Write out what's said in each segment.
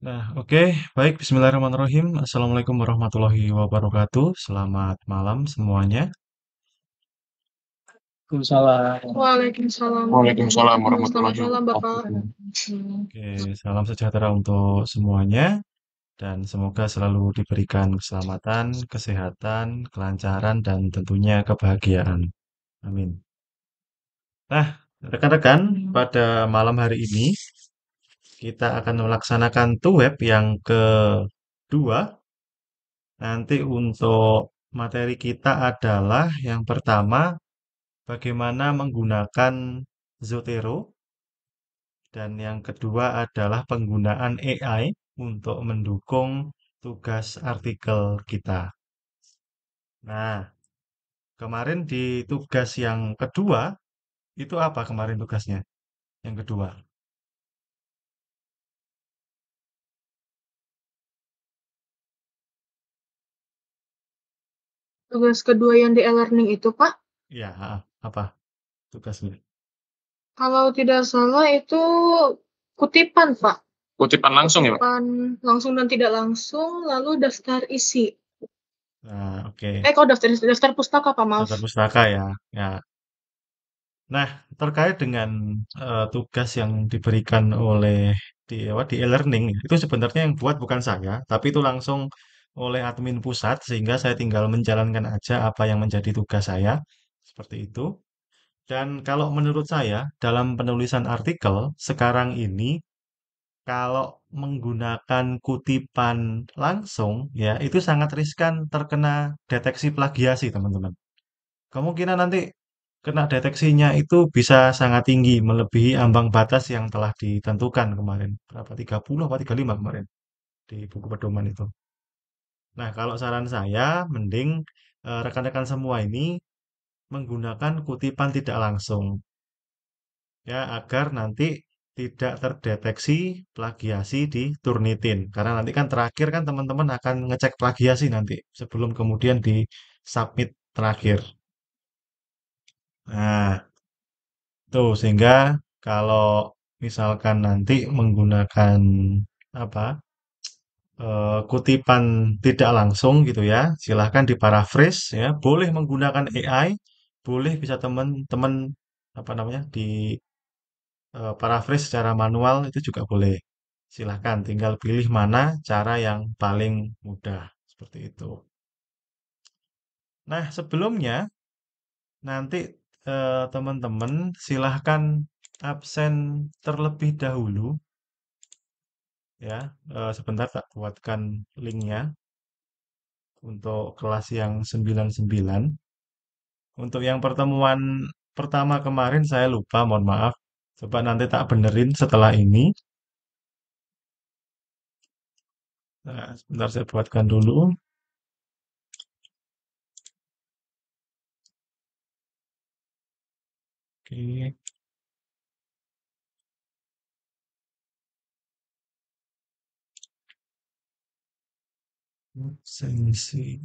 Nah, oke, baik. Bismillahirrahmanirrahim. Assalamualaikum warahmatullahi wabarakatuh. Selamat malam semuanya. Waalaikumsalam. Waalaikumsalam. Waalaikumsalam Selamat warahmatullahi malam, Bapak. wabarakatuh. Oke, salam sejahtera untuk semuanya dan semoga selalu diberikan keselamatan, kesehatan, kelancaran, dan tentunya kebahagiaan. Amin. Nah, rekan-rekan, pada malam hari ini kita akan melaksanakan tuweb yang kedua. Nanti untuk materi kita adalah yang pertama, bagaimana menggunakan Zotero, dan yang kedua adalah penggunaan AI untuk mendukung tugas artikel kita. Nah, kemarin di tugas yang kedua, itu apa kemarin tugasnya? Yang kedua. Tugas kedua yang di e-learning itu, Pak, Ya, apa tugasnya? kalau tidak salah itu kutipan, Pak. Kutipan langsung ya, Pak? Kutipan langsung dan tidak langsung, lalu daftar isi. Nah, oke. Kok daftar pustaka, Pak, maaf. Daftar pustaka ya. Ya. Nah, terkait dengan tugas yang diberikan oleh di e-learning itu sebenarnya yang buat bukan saya, tapi itu langsung oleh admin pusat sehingga saya tinggal menjalankan aja apa yang menjadi tugas saya seperti itu. Dan kalau menurut saya dalam penulisan artikel sekarang ini kalau menggunakan kutipan langsung ya itu sangat riskan terkena deteksi plagiasi, teman-teman. Kemungkinan nanti kena deteksinya itu bisa sangat tinggi, melebihi ambang batas yang telah ditentukan kemarin. Berapa? 30 atau 35 kemarin di buku pedoman itu. Nah, kalau saran saya, mending rekan-rekan semua ini menggunakan kutipan tidak langsung. Ya, agar nanti tidak terdeteksi plagiasi di Turnitin. Karena nanti kan terakhir kan teman-teman akan ngecek plagiasi nanti sebelum kemudian di submit terakhir. Nah, tuh, sehingga kalau misalkan nanti menggunakan apa kutipan tidak langsung gitu ya, silahkan diparaphrase ya. Boleh menggunakan AI, boleh bisa teman-teman apa namanya di paraphrase secara manual itu juga boleh. Silahkan, tinggal pilih mana cara yang paling mudah seperti itu. Nah, sebelumnya nanti teman-teman silahkan absen terlebih dahulu ya. Sebentar tak buatkan linknya untuk kelas yang 99. Untuk yang pertemuan pertama kemarin saya lupa, mohon maaf. Coba nanti tak benerin setelah ini. Nah, sebentar saya buatkan dulu. Oke, absensi.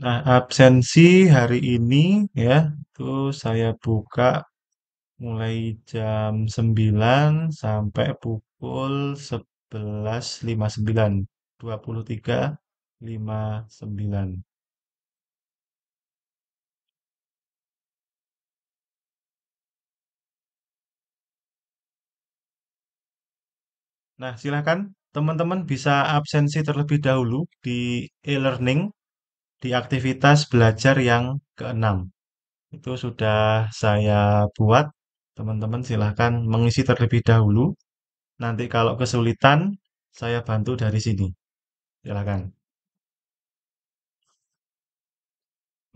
Nah, absensi hari ini ya, itu saya buka mulai jam 9 sampai pukul 11.59, 23.59. Nah, silakan teman-teman bisa absensi terlebih dahulu di e-learning di aktivitas belajar yang keenam. Itu sudah saya buat. Teman-teman silahkan mengisi terlebih dahulu. Nanti kalau kesulitan, saya bantu dari sini. Silakan.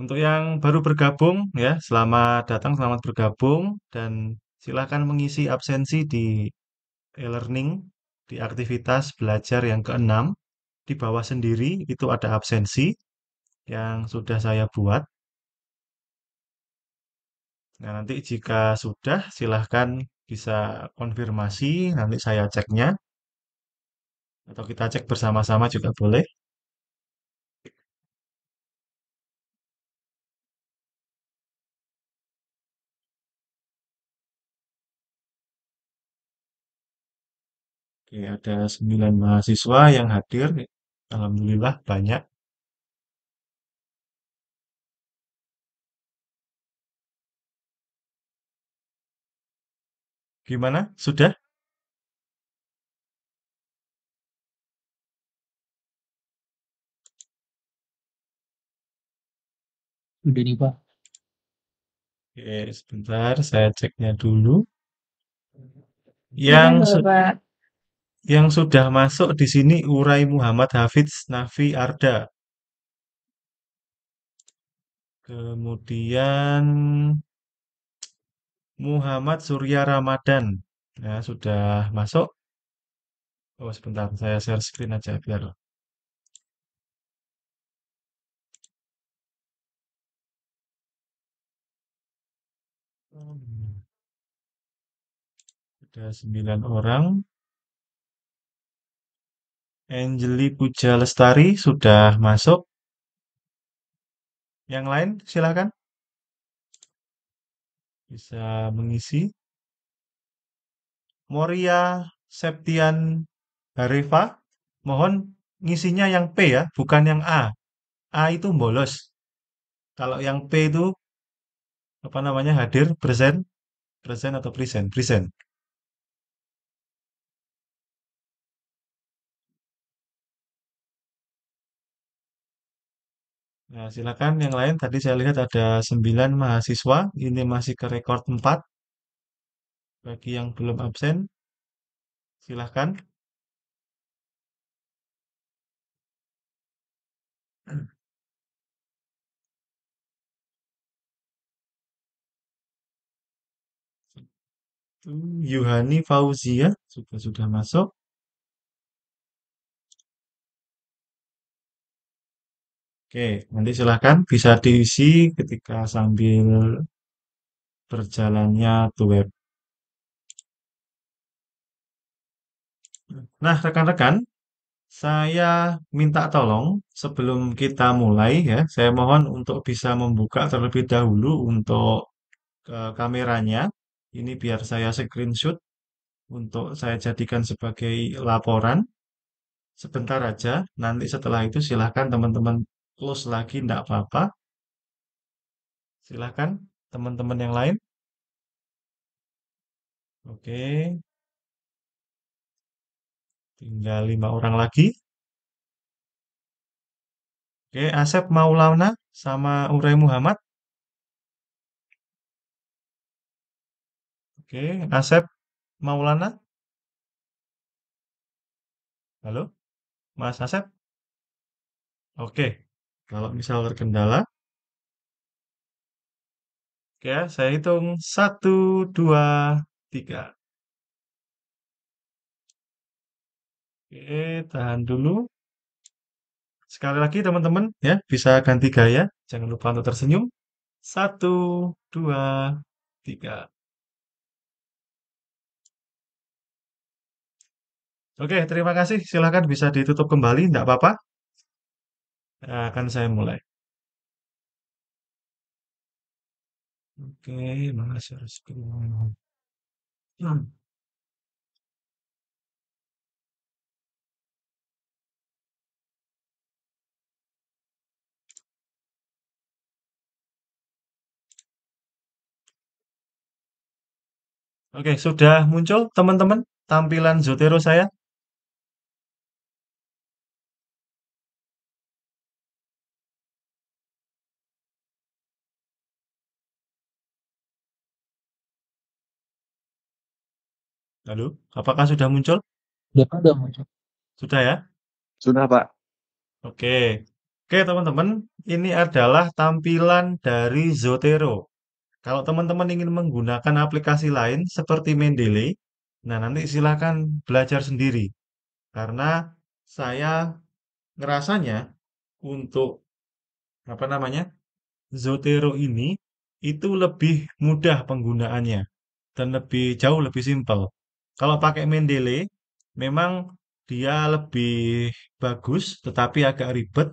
Untuk yang baru bergabung, ya, selamat datang, selamat bergabung, dan silakan mengisi absensi di e-learning, di aktivitas belajar yang keenam. Di bawah sendiri itu ada absensi yang sudah saya buat. Nah, nanti jika sudah, silahkan bisa konfirmasi, nanti saya ceknya, atau kita cek bersama-sama juga boleh. Oke, ada 9 mahasiswa yang hadir. Alhamdulillah banyak. Gimana? Sudah? Udah nih Pak. Oke, sebentar saya ceknya dulu. Sudah, Yang su- Bapak. yang sudah masuk di sini Urai Muhammad Hafidz Nafi Arda. Kemudian Muhammad Surya Ramadan. Ya, sudah masuk. Oh, sebentar, saya share screen aja biar. Ada 9 orang. Angeli Puja Lestari sudah masuk. Yang lain silakan bisa mengisi. Moria Septian Hareva, mohon ngisinya yang P ya, bukan yang A. A itu bolos. Kalau yang P itu apa namanya hadir, present, present atau present, present. Nah, silakan yang lain. Tadi saya lihat ada 9 mahasiswa. Ini masih ke rekor 4. Bagi yang belum absen, silahkan. Yuhani Fauzia juga sudah masuk. Oke, nanti silahkan bisa diisi ketika sambil berjalannya to web. Nah, rekan-rekan, saya minta tolong sebelum kita mulai ya, saya mohon untuk bisa membuka terlebih dahulu untuk kameranya. Ini biar saya screenshot untuk saya jadikan sebagai laporan. Sebentar aja, nanti setelah itu silahkan teman-teman close lagi, enggak apa-apa. Silahkan teman-teman yang lain. Oke, tinggal 5 orang lagi. Oke, Asep Maulana sama Uray Muhammad. Oke, Asep Maulana. Halo, Mas Asep. Oke, kalau misal terkendala, oke ya, saya hitung 1, 2, 3. Oke, tahan dulu. Sekali lagi teman-teman, ya, bisa ganti gaya. Jangan lupa untuk tersenyum. 1, 2, 3. Oke, terima kasih. Silahkan bisa ditutup kembali, tidak apa-apa. Akan saya mulai. Oke, mana share screen? Oke, sudah muncul teman-teman tampilan Zotero saya? Halo, apakah sudah muncul? Udah muncul. Sudah ya? Sudah Pak. Oke. Oke, teman-teman, ini adalah tampilan dari Zotero. Kalau teman-teman ingin menggunakan aplikasi lain seperti Mendeley, nah nanti silakan belajar sendiri. Karena saya ngerasanya untuk apa namanya? Zotero ini itu lebih mudah penggunaannya dan jauh lebih simpel. Kalau pakai Mendeley, memang dia lebih bagus, tetapi agak ribet.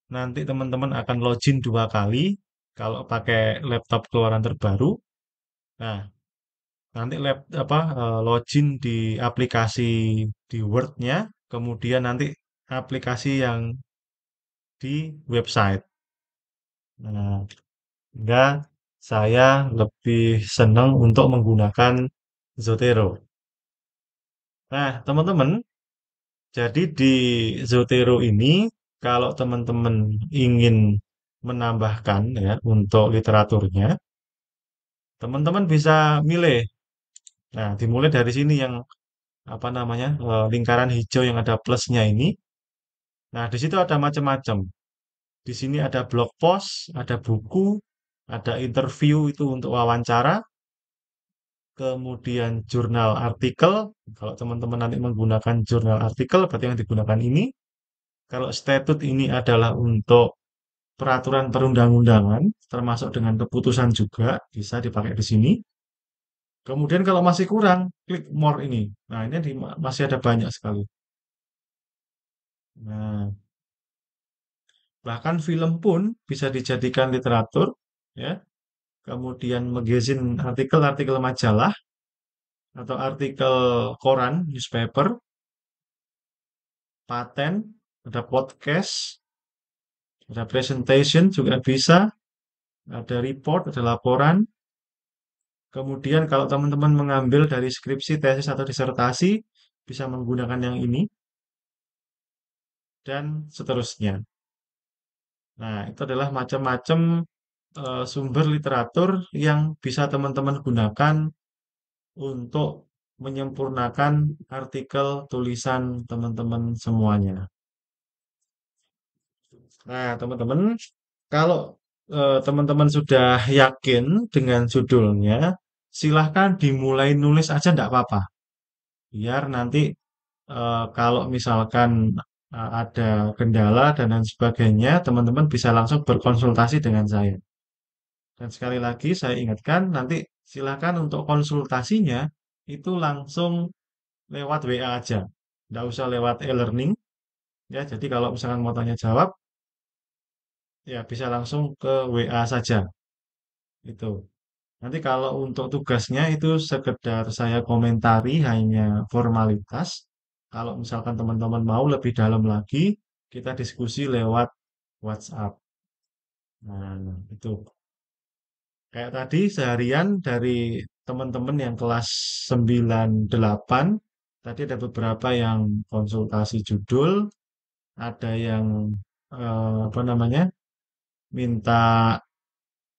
Nanti teman-teman akan login 2 kali kalau pakai laptop keluaran terbaru. Nah, nanti login di aplikasi di Word-nya, kemudian nanti aplikasi yang di website. Nah, sehingga saya lebih senang untuk menggunakan Zotero. Nah, teman-teman, jadi di Zotero ini, kalau teman-teman ingin menambahkan ya untuk literaturnya, teman-teman bisa milih. Nah, dimulai dari sini yang apa namanya lingkaran hijau yang ada plusnya ini. Nah, di situ ada macam-macam. Di sini ada blog post, ada buku, ada interview itu untuk wawancara, kemudian jurnal artikel. Kalau teman-teman nanti menggunakan jurnal artikel, berarti yang digunakan ini. Kalau statute ini adalah untuk peraturan perundang-undangan, termasuk dengan keputusan juga, bisa dipakai di sini. Kemudian kalau masih kurang, klik more ini. Nah, ini masih ada banyak sekali. Nah, bahkan film pun bisa dijadikan literatur, ya. Kemudian magazine artikel-artikel majalah atau artikel koran, newspaper, paten, ada podcast, ada presentation juga bisa, ada report, ada laporan. Kemudian kalau teman-teman mengambil dari skripsi, tesis, atau disertasi, bisa menggunakan yang ini, dan seterusnya. Nah, itu adalah macam-macam sumber literatur yang bisa teman-teman gunakan untuk menyempurnakan artikel tulisan teman-teman semuanya. Nah, teman-teman, kalau teman-teman sudah yakin dengan judulnya, silahkan dimulai nulis aja enggak apa-apa. Biar nanti kalau misalkan ada kendala dan lain sebagainya, teman-teman bisa langsung berkonsultasi dengan saya. Dan sekali lagi saya ingatkan, nanti silahkan untuk konsultasinya itu langsung lewat WA aja. Nggak usah lewat e-learning. Ya, jadi kalau misalkan mau tanya jawab, ya bisa langsung ke WA saja. Itu. Nanti kalau untuk tugasnya itu sekedar saya komentari hanya formalitas. Kalau misalkan teman-teman mau lebih dalam lagi, kita diskusi lewat WhatsApp. Nah, itu. Kayak tadi seharian dari teman-teman yang kelas 98, tadi ada beberapa yang konsultasi judul, ada yang apa namanya? Minta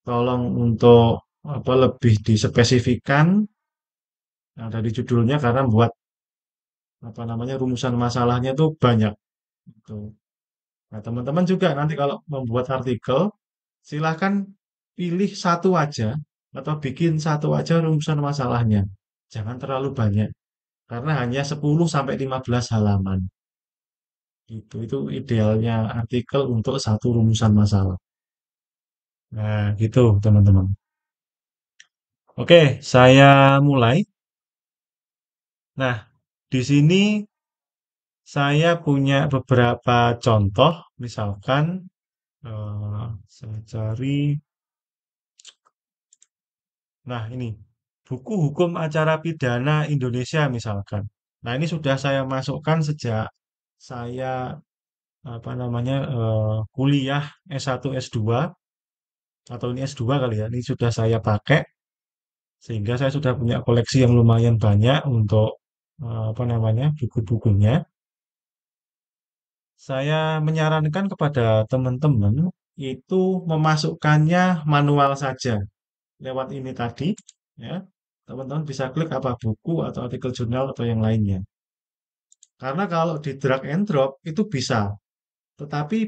tolong untuk apa lebih dispesifikan dari judulnya karena buat apa namanya rumusan masalahnya tuh banyak gitu. Nah, teman-teman juga nanti kalau membuat artikel silahkan pilih satu aja atau bikin satu aja rumusan masalahnya. Jangan terlalu banyak karena hanya 10 sampai 15 halaman. Itu idealnya artikel untuk satu rumusan masalah. Nah, gitu teman-teman. Oke, saya mulai. Nah, di sini saya punya beberapa contoh, misalkan saya cari. Nah, ini buku hukum acara pidana Indonesia misalkan. Nah, ini sudah saya masukkan sejak saya apa namanya kuliah S1 S2 atau ini S2 kali ya. Ini sudah saya pakai sehingga saya sudah punya koleksi yang lumayan banyak untuk apa namanya buku-bukunya. Saya menyarankan kepada teman-teman itu memasukkannya manual saja lewat ini tadi, ya. Teman-teman bisa klik apa buku atau artikel jurnal atau yang lainnya. Karena kalau di drag and drop itu bisa, tetapi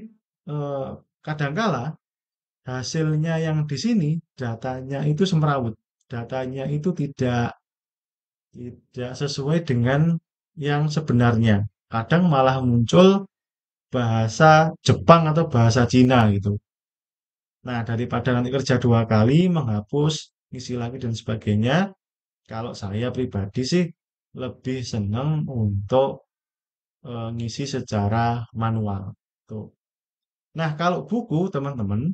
eh, kadangkala hasilnya yang di sini datanya itu semrawut, datanya itu tidak sesuai dengan yang sebenarnya. Kadang malah muncul bahasa Jepang atau bahasa Cina gitu. Nah, daripada nanti kerja 2 kali, menghapus, isi lagi dan sebagainya, kalau saya pribadi sih lebih senang untuk ngisi secara manual. Tuh. Nah, kalau buku, teman-teman,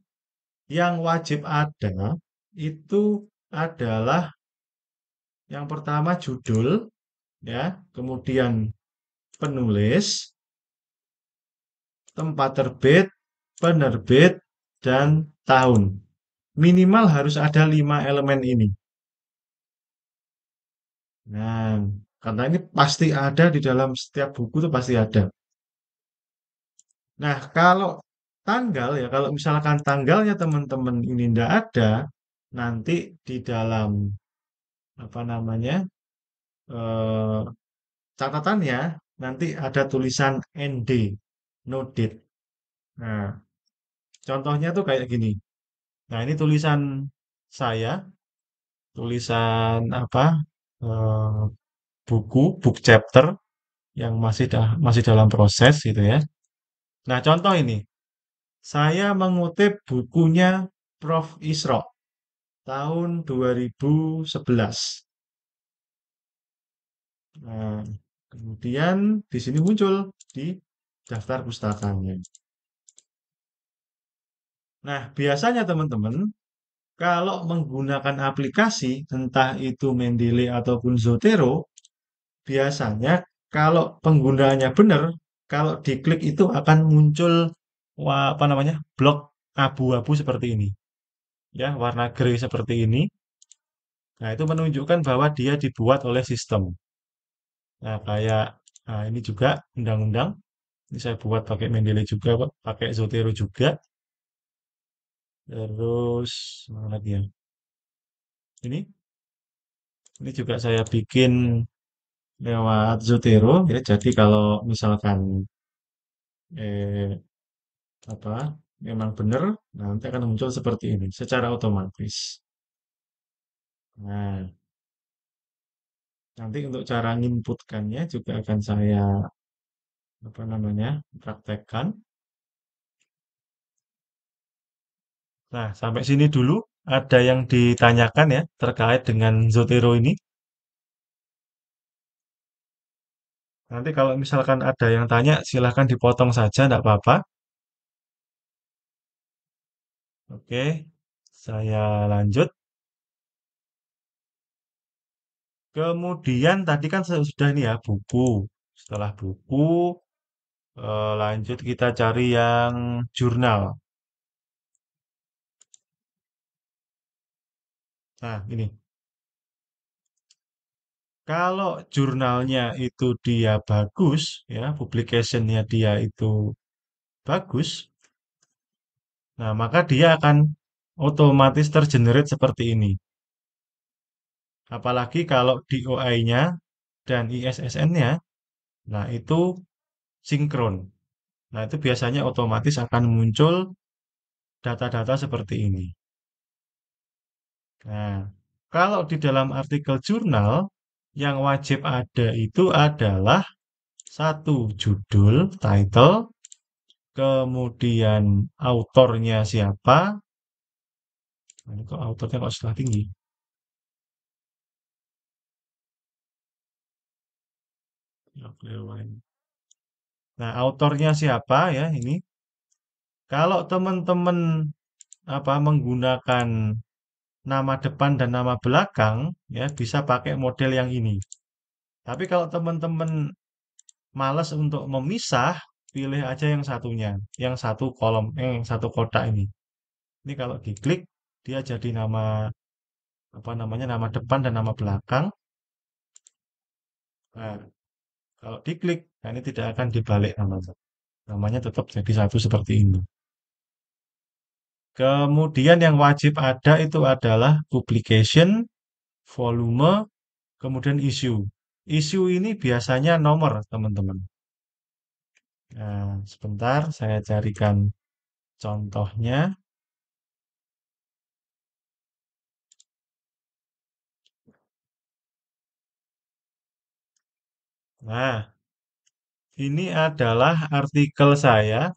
yang wajib ada itu adalah yang pertama judul, ya, kemudian penulis, tempat terbit, penerbit, dan tahun. Minimal harus ada 5 elemen ini. Nah, karena ini pasti ada di dalam setiap buku itu pasti ada. Nah, kalau tanggal ya, kalau misalkan tanggalnya teman-teman ini tidak ada, nanti di dalam apa namanya eh, catatannya nanti ada tulisan ND, no date. Nah, contohnya tuh kayak gini. Nah, ini tulisan saya, tulisan apa? eh, book chapter yang masih dalam proses gitu ya. Nah, contoh ini, saya mengutip bukunya Prof. Isro tahun 2011. Nah, kemudian di sini muncul di daftar pustakanya. Nah, biasanya teman-teman, kalau menggunakan aplikasi, entah itu Mendeley ataupun Zotero, biasanya kalau penggunaannya benar, kalau diklik itu akan muncul apa namanya blok abu-abu seperti ini, ya warna grey seperti ini. Nah itu menunjukkan bahwa dia dibuat oleh sistem. Nah kayak nah, ini juga undang-undang. Ini saya buat pakai Mendeley juga, Pak. Pakai Zotero juga. Terus mana lagi ya? Ini juga saya bikin lewat Zotero ya. Jadi kalau misalkan eh, apa memang benar, nanti akan muncul seperti ini secara otomatis. Nah, nanti untuk cara menginputkannya juga akan saya apa namanya praktekkan. Nah, sampai sini dulu ada yang ditanyakan ya terkait dengan Zotero ini. Nanti kalau misalkan ada yang tanya, silahkan dipotong saja, tidak apa-apa. Oke, saya lanjut. Kemudian tadi kan sudah nih ya buku. Setelah buku, lanjut kita cari yang jurnal. Nah, ini. Kalau jurnalnya itu dia bagus, ya, publicationnya dia itu bagus, nah maka dia akan otomatis tergenerate seperti ini. Apalagi kalau DOI-nya dan ISSN-nya, nah itu sinkron. Nah itu biasanya otomatis akan muncul data-data seperti ini. Nah, kalau di dalam artikel jurnal, yang wajib ada itu adalah satu judul, title, kemudian autornya siapa. Nah, ini kok autornya kok setelah tinggi. Ya, nah, autornya siapa ya ini? Kalau teman-teman apa menggunakan nama depan dan nama belakang, ya bisa pakai model yang ini. Tapi kalau teman-teman malas untuk memisah, pilih aja yang satunya, yang satu kolom, yang satu kotak ini. Ini kalau diklik, dia jadi nama apa namanya nama depan dan nama belakang. Nah, kalau diklik, nah ini tidak akan dibalik namanya. Namanya tetap jadi satu seperti ini. Kemudian yang wajib ada itu adalah publication, volume, kemudian issue. Issue ini biasanya nomor, teman-teman. Nah, sebentar saya carikan contohnya. Nah, ini adalah artikel saya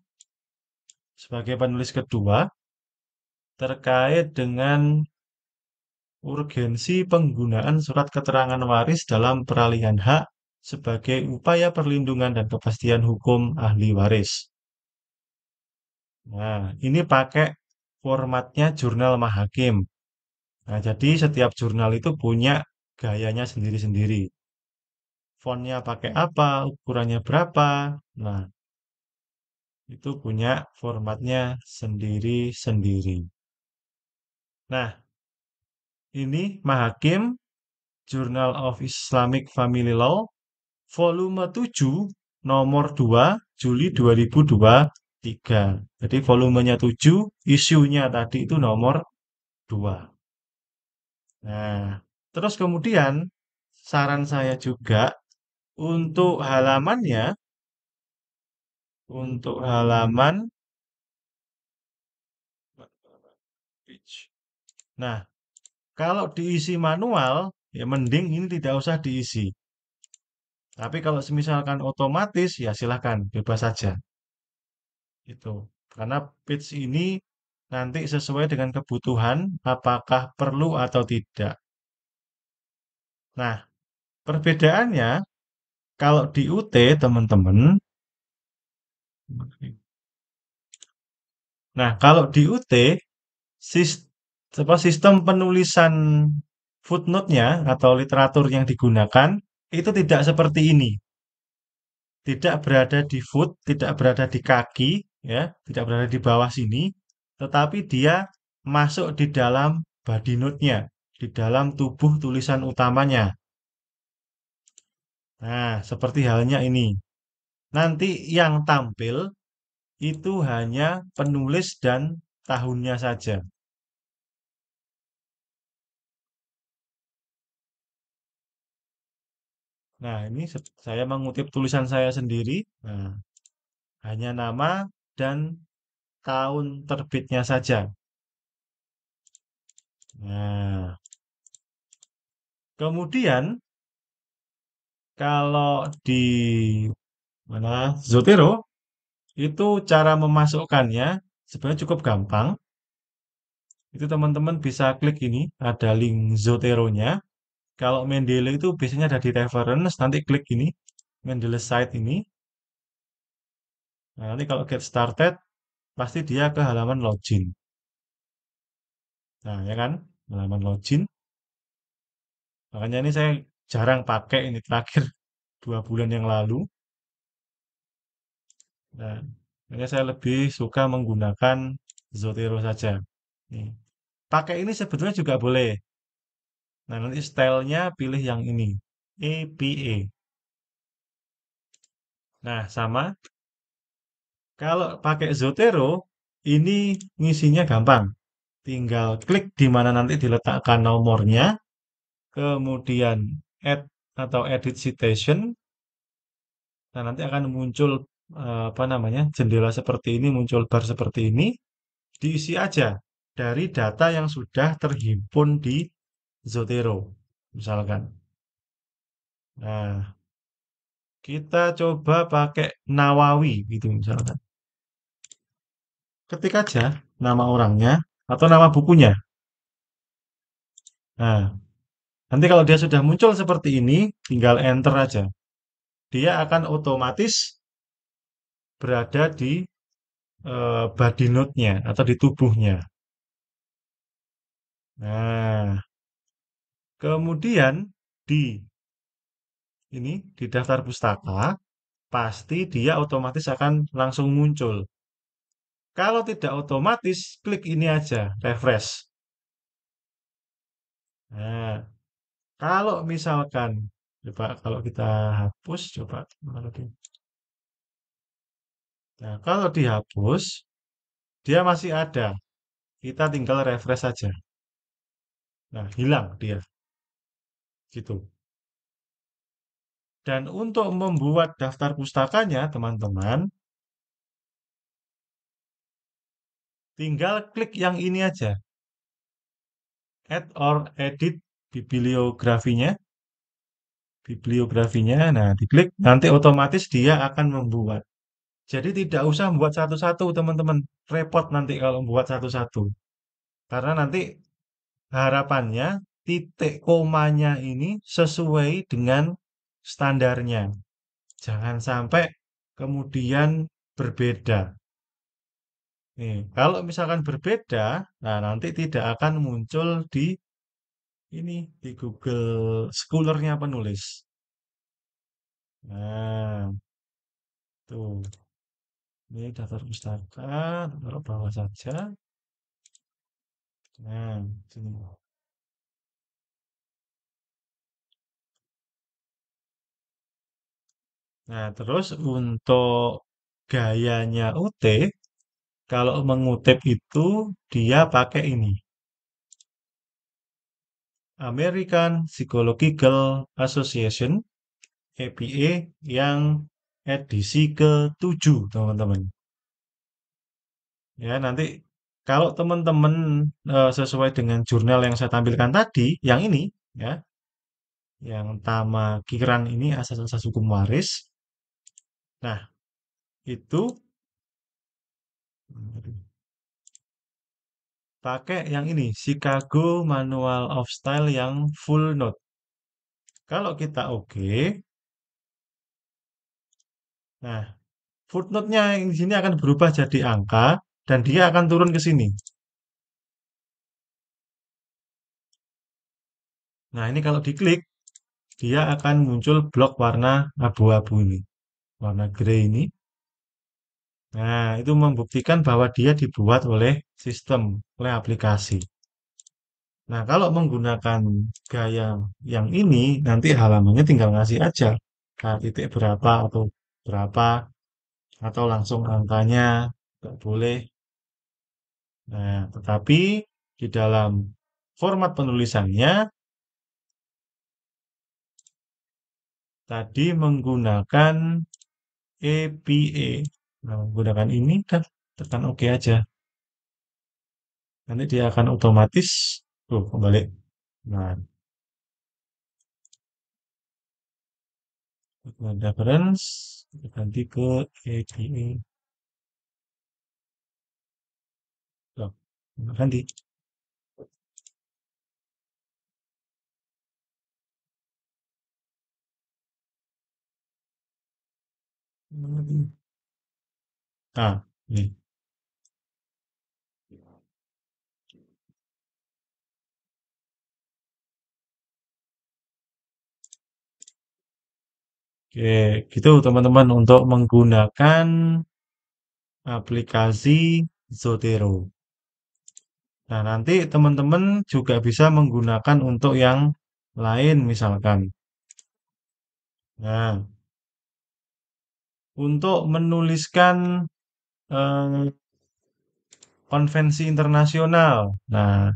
sebagai penulis kedua. terkait dengan urgensi penggunaan surat keterangan waris dalam peralihan hak sebagai upaya perlindungan dan kepastian hukum ahli waris. Nah, ini pakai formatnya jurnal Mahakim. Nah, jadi setiap jurnal itu punya gayanya sendiri-sendiri. Fontnya pakai apa, ukurannya berapa. Nah, itu punya formatnya sendiri-sendiri. Nah, ini Mahakim, Journal of Islamic Family Law, volume 7, nomor 2, Juli 2023. Jadi volumenya 7, isunya tadi itu nomor 2. Nah, terus kemudian saran saya juga untuk halamannya, untuk halaman, nah, kalau diisi manual, ya mending ini tidak usah diisi. Tapi kalau misalkan otomatis, ya silahkan, bebas saja. Itu. Karena page ini nanti sesuai dengan kebutuhan, apakah perlu atau tidak. Nah, perbedaannya, kalau di UT, teman-teman, nah, kalau di UT, sis- sistem penulisan footnote-nya atau literatur yang digunakan itu tidak seperti ini. Tidak berada di foot, tidak berada di kaki, ya, tidak berada di bawah sini, tetapi dia masuk di dalam body note-nya, di dalam tubuh tulisan utamanya. Nah, seperti halnya ini. Nanti yang tampil itu hanya penulis dan tahunnya saja. Nah, ini saya mengutip tulisan saya sendiri. Nah, hanya nama dan tahun terbitnya saja. Nah, kemudian kalau di mana Zotero itu cara memasukkannya sebenarnya cukup gampang. Itu teman-teman bisa klik ini, ada link Zotero-nya. Kalau Mendeley itu biasanya ada di reference, nanti klik ini, Mendeley site ini. Nah, nanti kalau get started, pasti dia ke halaman login. Nah, ya kan? Halaman login. Makanya ini saya jarang pakai ini terakhir 2 bulan yang lalu. Nah, makanya saya lebih suka menggunakan Zotero saja. Nih. Pakai ini sebetulnya juga boleh. Nah, nanti stylenya pilih yang ini. APA. Nah, sama. Kalau pakai Zotero, ini ngisinya gampang. Tinggal klik di mana nanti diletakkan nomornya, kemudian add atau edit citation. Nah, nanti akan muncul apa namanya? Jendela seperti ini, muncul bar seperti ini. Diisi aja dari data yang sudah terhimpun di Zotero, misalkan. Nah, kita coba pakai Nawawi gitu misalkan. Ketik aja nama orangnya atau nama bukunya. Nah, nanti kalau dia sudah muncul seperti ini, tinggal enter aja. Dia akan otomatis berada di body note-nya atau di tubuhnya. Nah, kemudian di ini di daftar pustaka pasti dia otomatis akan langsung muncul. Kalau tidak otomatis, klik ini aja, refresh. Nah, kalau misalkan, coba kalau kita hapus, coba lagi. Nah, kalau dihapus, dia masih ada. Kita tinggal refresh saja. Nah, hilang dia. Gitu. Dan untuk membuat daftar pustakanya, teman-teman, tinggal klik yang ini aja. Add or edit bibliografinya. Bibliografinya, nah diklik, nanti otomatis dia akan membuat. Jadi tidak usah membuat satu-satu, teman-teman. Repot nanti kalau membuat satu-satu. Karena nanti harapannya titik komanya ini sesuai dengan standarnya. Jangan sampai kemudian berbeda. Nih, kalau misalkan berbeda, nah nanti tidak akan muncul di ini di Google Scholar-nya penulis. Nah, tuh. Ini daftar pustaka, taruh bawah saja. Nah, sini. Nah, terus untuk gayanya UT, kalau mengutip itu dia pakai ini, American Psychological Association, APA, yang edisi ke-7, teman-teman. Ya, nanti kalau teman-teman sesuai dengan jurnal yang saya tampilkan tadi, yang ini, ya, yang Tama Kiran ini asas-asas hukum waris. Nah, itu pakai yang ini, Chicago Manual of Style yang full note. Kalau kita oke, nah footnote-nya yang di sini akan berubah jadi angka dan dia akan turun ke sini. Nah, ini kalau diklik, dia akan muncul blok warna abu-abu ini, warna grey ini. Nah, itu membuktikan bahwa dia dibuat oleh sistem, oleh aplikasi. Nah, kalau menggunakan gaya yang ini, nanti halamannya tinggal ngasih aja. Nah, titik berapa atau berapa, atau langsung angkanya, nggak boleh. Nah, tetapi di dalam format penulisannya, tadi menggunakan APA. Nah, menggunakan ini, dan tekan OK aja. Nanti dia akan otomatis, kembali. Nah, reference, ganti ke APA. Loh, ganti. Ah, ini. Oke, gitu teman-teman untuk menggunakan aplikasi Zotero. Nah, nanti teman-teman juga bisa menggunakan untuk yang lain misalkan. Nah, untuk menuliskan eh, konvensi internasional. Nah,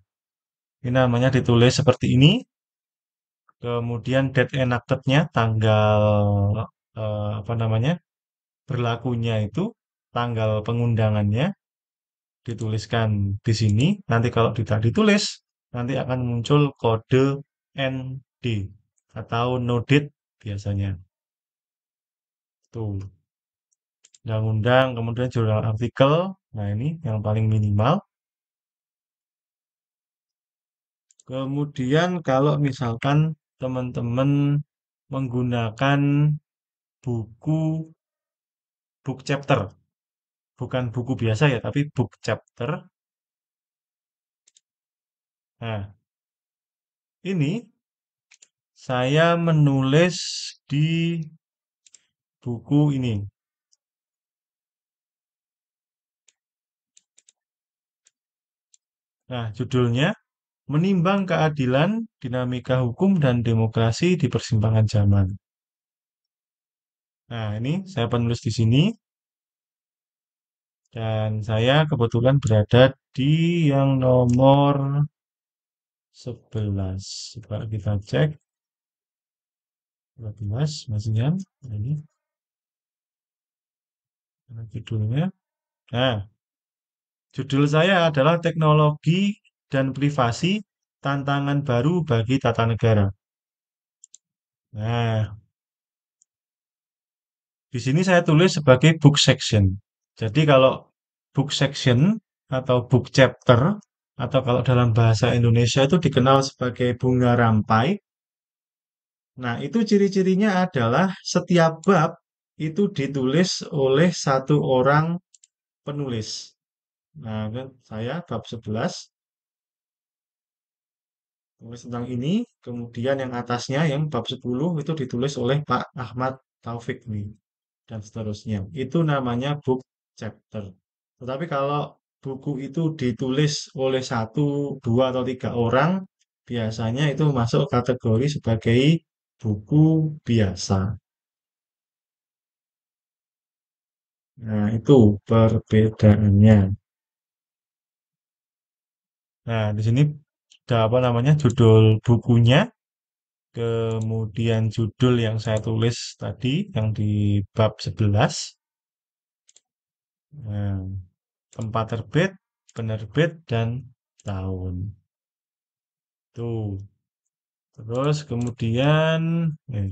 ini namanya ditulis seperti ini. Kemudian date enacted-nya, tanggal apa namanya? Berlakunya itu, tanggal pengundangannya dituliskan di sini. Nanti kalau tidak ditulis, nanti akan muncul kode ND atau no date biasanya. Tuh, undang-undang, kemudian jurnal artikel. Nah, ini yang paling minimal. Kemudian kalau misalkan teman-teman menggunakan buku book chapter, bukan buku biasa ya, tapi book chapter. Nah, ini saya menulis di buku ini. Nah, judulnya Menimbang Keadilan, Dinamika Hukum dan Demokrasi di Persimpangan Zaman. Nah, ini saya penulis di sini. Dan saya kebetulan berada di yang nomor 11. Coba kita cek. 12 maksudnya. Nah, ini judulnya. Nah, judul saya adalah Teknologi dan Privasi, Tantangan Baru bagi Tata Negara. Nah, di sini saya tulis sebagai book section. Jadi kalau book section atau book chapter atau kalau dalam bahasa Indonesia itu dikenal sebagai bunga rampai. Nah, itu ciri-cirinya adalah setiap bab itu ditulis oleh satu orang penulis. Nah, kan saya bab 11 tulis tentang ini, kemudian yang atasnya yang bab 10 itu ditulis oleh Pak Ahmad Taufik nih, dan seterusnya. Itu namanya book chapter. Tetapi kalau buku itu ditulis oleh satu, dua, atau tiga orang, biasanya itu masuk kategori sebagai buku biasa. Nah, itu perbedaannya. Nah, di sini ada apa namanya judul bukunya, kemudian judul yang saya tulis tadi, yang di bab 11, nah, tempat terbit, penerbit, dan tahun. Tuh. Terus kemudian eh,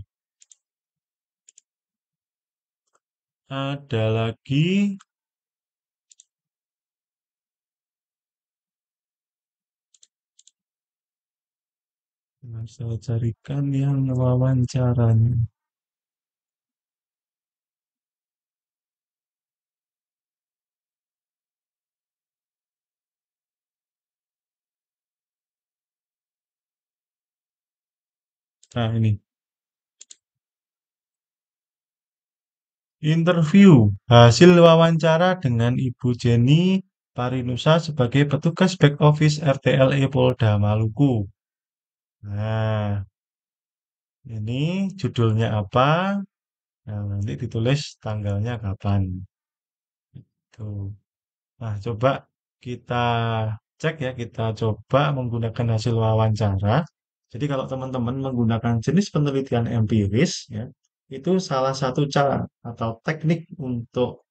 ada lagi, nah, saya carikan yang wawancaranya. Nah, ini. Interview. Hasil wawancara dengan Ibu Jenny Parinusa sebagai petugas back office RTLE Polda Maluku. Nah, ini judulnya apa? Nah, nanti ditulis tanggalnya kapan. Tuh. Nah, coba kita cek ya, kita coba menggunakan hasil wawancara. Jadi kalau teman-teman menggunakan jenis penelitian empiris, ya, itu salah satu cara atau teknik untuk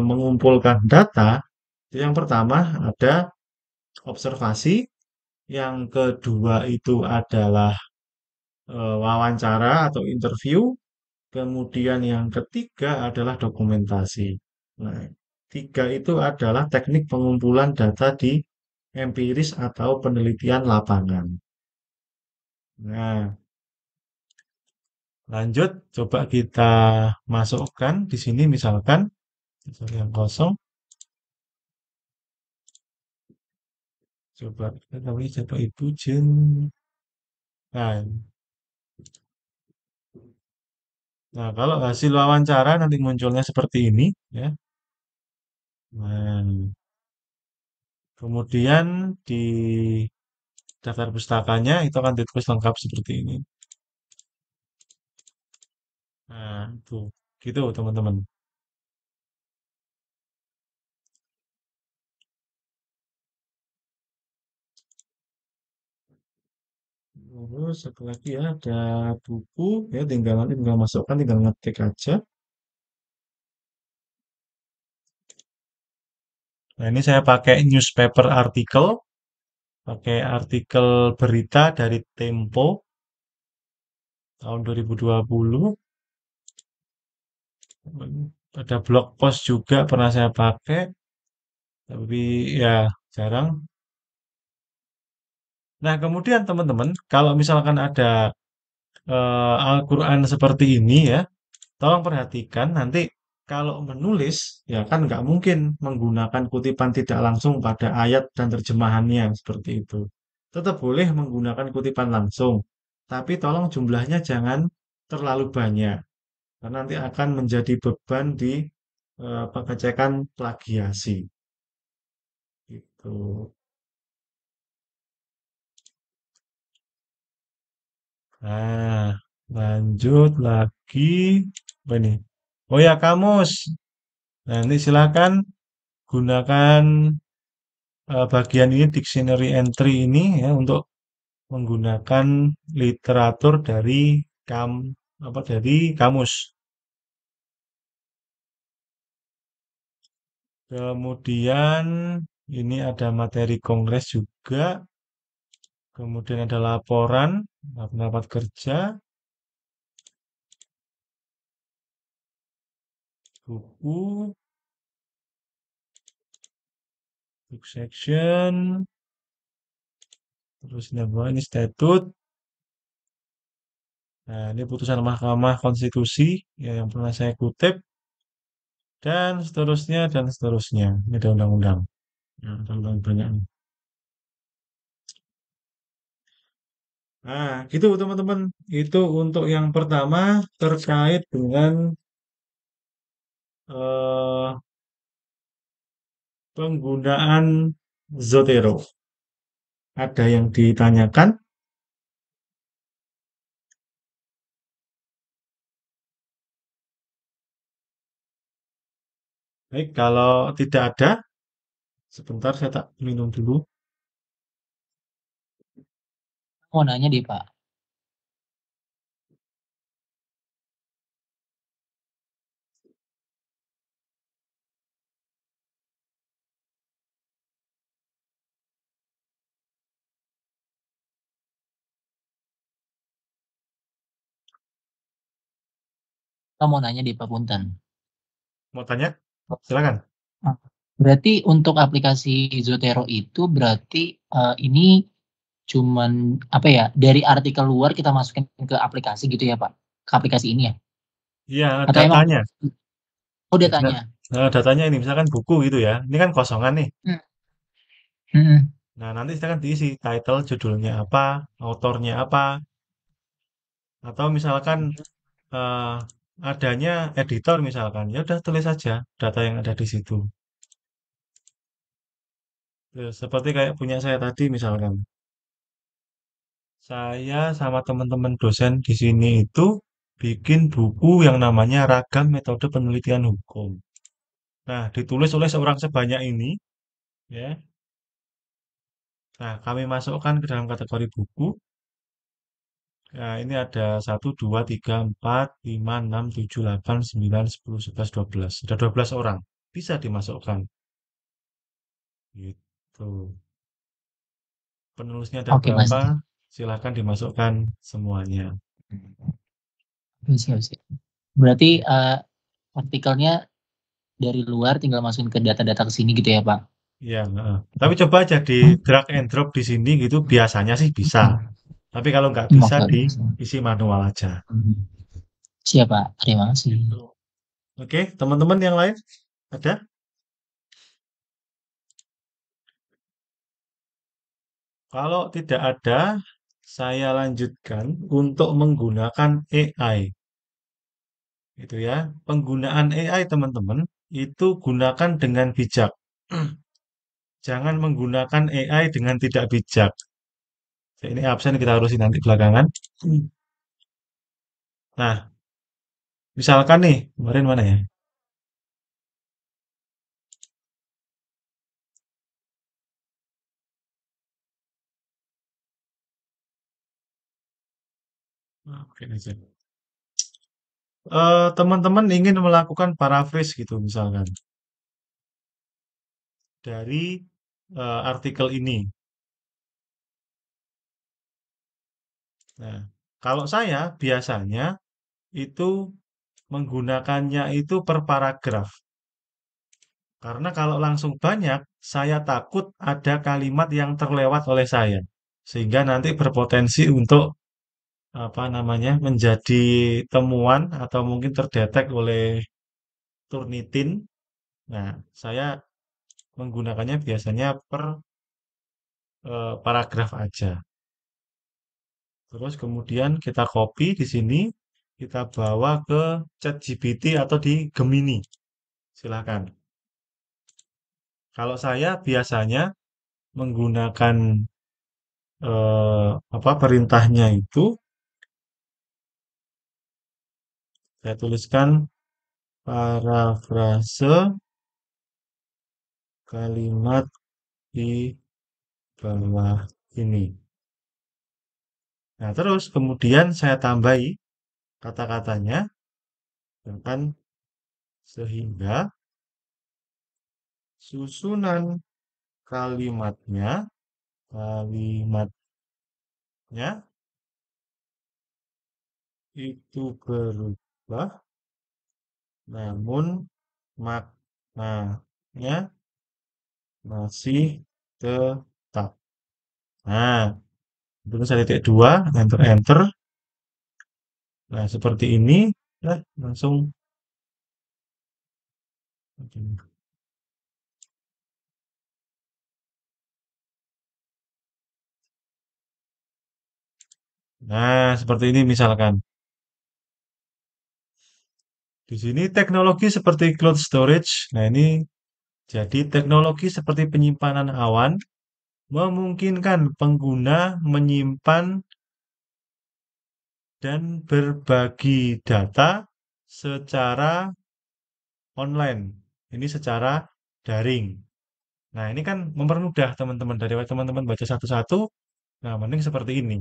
mengumpulkan data. Yang pertama ada observasi, yang kedua itu adalah wawancara atau interview, kemudian yang ketiga adalah dokumentasi. Nah, tiga itu adalah teknik pengumpulan data di empiris atau penelitian lapangan. Nah, lanjut, coba kita masukkan di sini misalkan yang kosong. Coba kita namanya siapa Ibu Jen. Nah, nah, kalau hasil wawancara nanti munculnya seperti ini, ya. Nah, kemudian di daftar pustakanya itu akan ditulis lengkap seperti ini. Nah, itu gitu teman-teman. Terus satu lagi ya ada buku ya tinggal nanti tinggal masukkan tinggal ngetik aja. Nah, ini saya pakai newspaper artikel, pakai artikel berita dari Tempo tahun 2020. Ada blog post juga pernah saya pakai, tapi ya jarang. Nah, kemudian teman-teman, kalau misalkan ada Al-Quran seperti ini ya, tolong perhatikan nanti kalau menulis, ya kan nggak mungkin menggunakan kutipan tidak langsung pada ayat dan terjemahannya seperti itu. Tetap boleh menggunakan kutipan langsung, tapi tolong jumlahnya jangan terlalu banyak, karena nanti akan menjadi beban di pengecekan plagiasi. Gitu. Nah, lanjut lagi. Apa ini? Oh ya, kamus. Nah, ini silakan gunakan bagian ini dictionary entry ini ya untuk menggunakan literatur dari kam apa dari kamus. Kemudian ini ada materi kongres juga. Kemudian ada laporan, pendapat kerja, buku, Subsection, terus ini apa? Ini statute. Nah, ini putusan Mahkamah Konstitusi ya, yang pernah saya kutip dan seterusnya. Ini ada undang-undang. Ya, undang-undang banyak. Nah, gitu teman-teman. Itu untuk yang pertama terkait dengan eh, penggunaan Zotero. Ada yang ditanyakan? Baik, kalau tidak ada, sebentar saya tak minum dulu. Mau nanya deh Pak. Mau nanya deh Pak Punten. Mau tanya? Silakan. Ah, Berarti untuk aplikasi Zotero itu berarti ini cuman apa ya, dari artikel luar kita masukin ke aplikasi gitu ya Pak? Ke aplikasi ini ya? Iya, Atau emang datanya. oh Jadi, datanya? datanya ini misalkan buku gitu ya. Ini kan kosongan nih. Hmm. Hmm. Nah, nanti silakan diisi title, judulnya apa, autornya apa, atau misalkan eh, adanya editor misalkan, ya udah tulis saja data yang ada di situ. Ya, seperti kayak punya saya tadi misalkan, saya sama teman-teman dosen di sini itu bikin buku yang namanya Ragam Metode Penelitian Hukum. Nah, ditulis oleh seorang sebanyak ini, ya. Nah, kami masukkan ke dalam kategori buku. Nah, ini ada 1, 2, 3, 4, 5, 6, 7, 8, 9, 10, 11, 12. Ada 12 orang. Bisa dimasukkan. Gitu. Penulisnya ada Oke Mas. berapa? Silahkan dimasukkan semuanya. Siap, siap. Berarti artikelnya dari luar tinggal masukin ke data-data ke sini gitu ya Pak? Ya, heeh. Tapi coba aja di drag and drop di sini gitu. Biasanya sih bisa. Tapi kalau nggak bisa Oke, oke. diisi manual aja. Siap Pak, terima kasih. Gitu. Oke, teman-teman yang lain ada? Kalau tidak ada, saya lanjutkan untuk menggunakan AI. Itu ya. Penggunaan AI teman-teman itu gunakan dengan bijak. Jangan menggunakan AI dengan tidak bijak. Ini absen kita harusin nanti belakangan. Nah, misalkan nih, kemarin mana ya? Oke, aja. Teman-teman ingin melakukan paraphrase gitu misalkan dari artikel ini. Nah, kalau saya biasanya itu menggunakannya itu per paragraf. Karena kalau langsung banyak, saya takut ada kalimat yang terlewat oleh saya. Sehingga nanti berpotensi untuk apa namanya menjadi temuan atau mungkin terdetek oleh Turnitin. Nah, saya menggunakannya biasanya per paragraf aja. Terus kemudian kita copy di sini, kita bawa ke ChatGPT atau di Gemini. Silakan. Kalau saya biasanya menggunakan apa perintahnya itu saya tuliskan parafrase kalimat di bawah ini. Nah, terus kemudian saya tambahi kata-katanya dengan sehingga susunan kalimatnya itu berubah, namun maknanya masih tetap. Nah, terus saya titik dua, enter enter. Nah, seperti ini, langsung. Nah, seperti ini misalkan. Di sini teknologi seperti cloud storage. Nah, ini jadi teknologi seperti penyimpanan awan memungkinkan pengguna menyimpan dan berbagi data secara online. Ini secara daring. Nah, ini kan mempermudah teman-teman dari teman-teman baca satu-satu. Nah, mending seperti ini.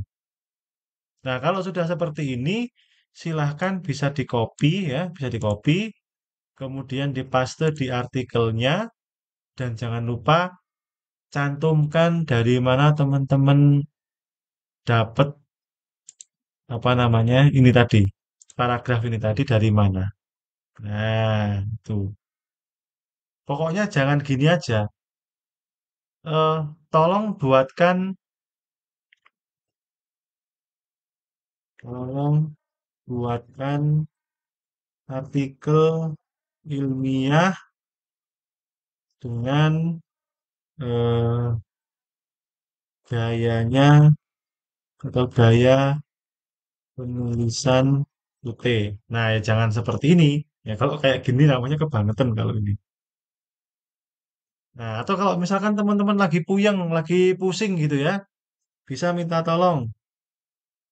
Nah, kalau sudah seperti ini, silahkan bisa di-copy ya, bisa di-copy, kemudian dipaste di artikelnya, dan jangan lupa cantumkan dari mana teman-teman dapat apa namanya ini tadi, paragraf ini tadi dari mana. Nah, itu. Pokoknya jangan gini aja. Eh, tolong buatkan, tolong buatkan artikel ilmiah dengan eh, gayanya atau gaya penulisan UT. Nah, ya jangan seperti ini. Ya kalau kayak gini namanya kebangetan kalau ini. Nah, atau kalau misalkan teman-teman lagi puyeng, lagi pusing gitu ya, bisa minta tolong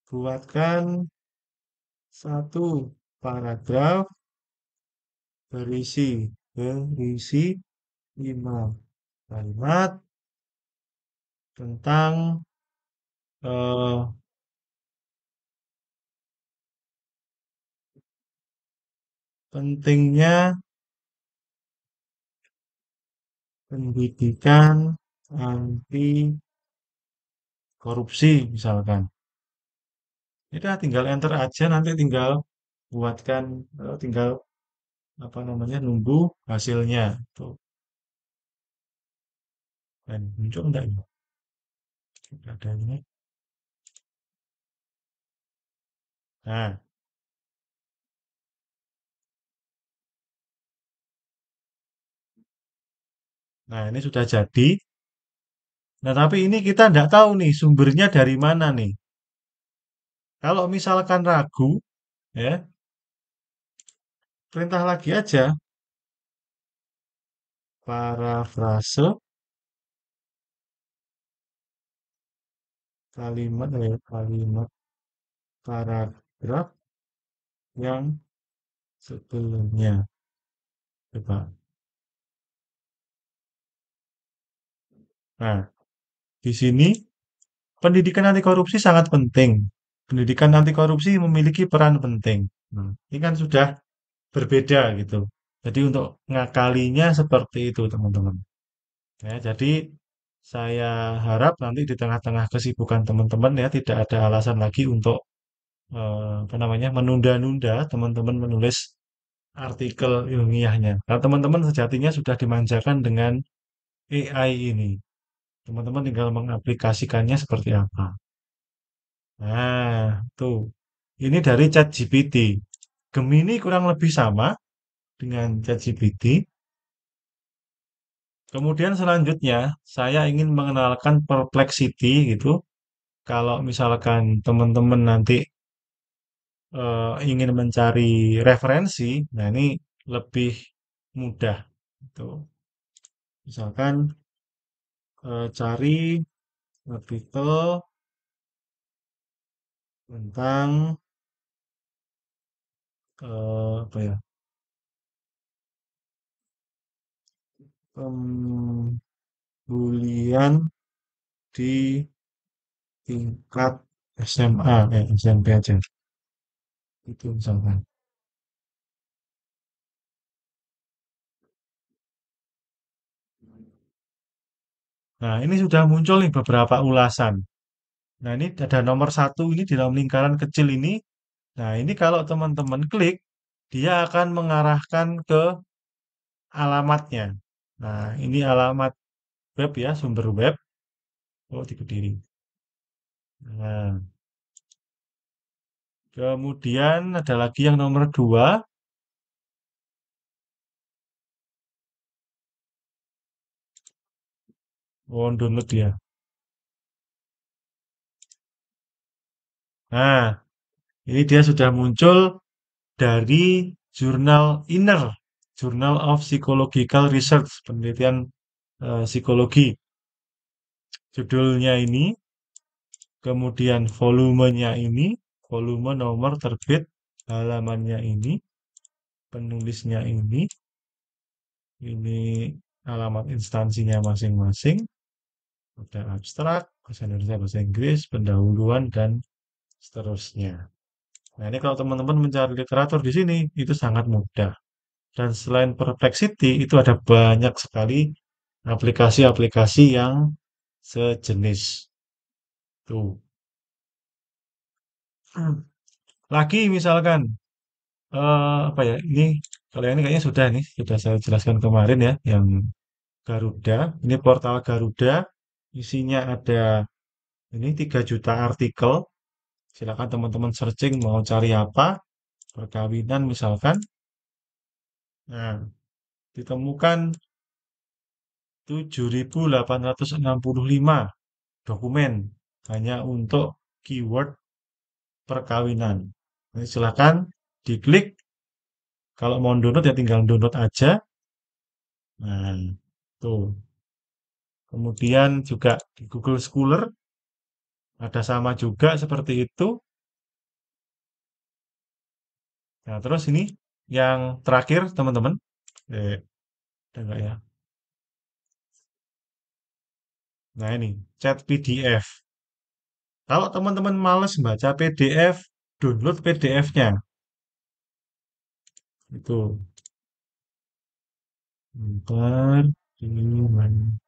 buatkan satu paragraf berisi 5 kalimat tentang eh, pentingnya pendidikan anti korupsi misalkan. Udah tinggal enter aja nanti tinggal buatkan tinggal apa namanya nunggu hasilnya tuh. Dan muncul enggak ini? Enggak ada ini. Nah, nah ini sudah jadi. Nah, tapi ini kita enggak tahu nih sumbernya dari mana nih. Kalau misalkan ragu, ya perintah lagi aja parafrase kalimat paragraf yang sebelumnya. Coba. Nah, di sini pendidikan anti korupsi sangat penting. Pendidikan anti korupsi memiliki peran penting. Nah, ini kan sudah berbeda gitu. Jadi untuk ngakalinya seperti itu, teman-teman. Ya, jadi saya harap nanti di tengah-tengah kesibukan teman-teman ya tidak ada alasan lagi untuk apa namanya menunda-nunda teman-teman menulis artikel ilmiahnya. Karena teman-teman sejatinya sudah dimanjakan dengan AI ini. Teman-teman tinggal mengaplikasikannya seperti apa. Nah, tuh. Ini dari ChatGPT. Gemini kurang lebih sama dengan ChatGPT. Kemudian selanjutnya, saya ingin mengenalkan Perplexity gitu. Kalau misalkan teman-teman nanti ingin mencari referensi, nah ini lebih mudah. Gitu. Misalkan cari artikel tentang apa ya pembulian di tingkat SMA, SMP aja. Itu misalkan. Nah, ini sudah muncul nih beberapa ulasan. Nah, ini ada nomor satu ini di dalam lingkaran kecil ini. Nah, ini kalau teman-teman klik, dia akan mengarahkan ke alamatnya. Nah, ini alamat web ya, sumber web. Oh, di Kediri. Nah, kemudian ada lagi yang nomor 2. Oh, download ya. Nah, ini dia sudah muncul dari jurnal Inner, Journal of Psychological Research, penelitian psikologi. Judulnya ini, kemudian volumenya ini, volume nomor terbit, halamannya penulisnya ini alamat instansinya masing-masing, ada abstrak, bahasa Indonesia, bahasa Inggris, pendahuluan, dan seterusnya. Nah, ini kalau teman-teman mencari literatur di sini, itu sangat mudah. Dan selain Perplexity, itu ada banyak sekali aplikasi-aplikasi yang sejenis. Tuh. Lagi misalkan, apa ya, ini kalau ini kayaknya sudah saya jelaskan kemarin ya, yang Garuda. Ini portal Garuda, isinya ada ini 3 juta artikel. Silakan teman-teman searching mau cari apa, perkawinan misalkan. Nah, ditemukan 7.865 dokumen hanya untuk keyword perkawinan. Jadi silakan diklik. Kalau mau download ya tinggal download aja. Nah, tuh. Kemudian juga di Google Scholar ada sama juga seperti itu. Nah, terus ini yang terakhir teman-teman. Ada nggak ya? Nah, ini chat PDF. Kalau teman-teman males baca PDF, download PDF-nya. Itu. Bentar. Ini mana?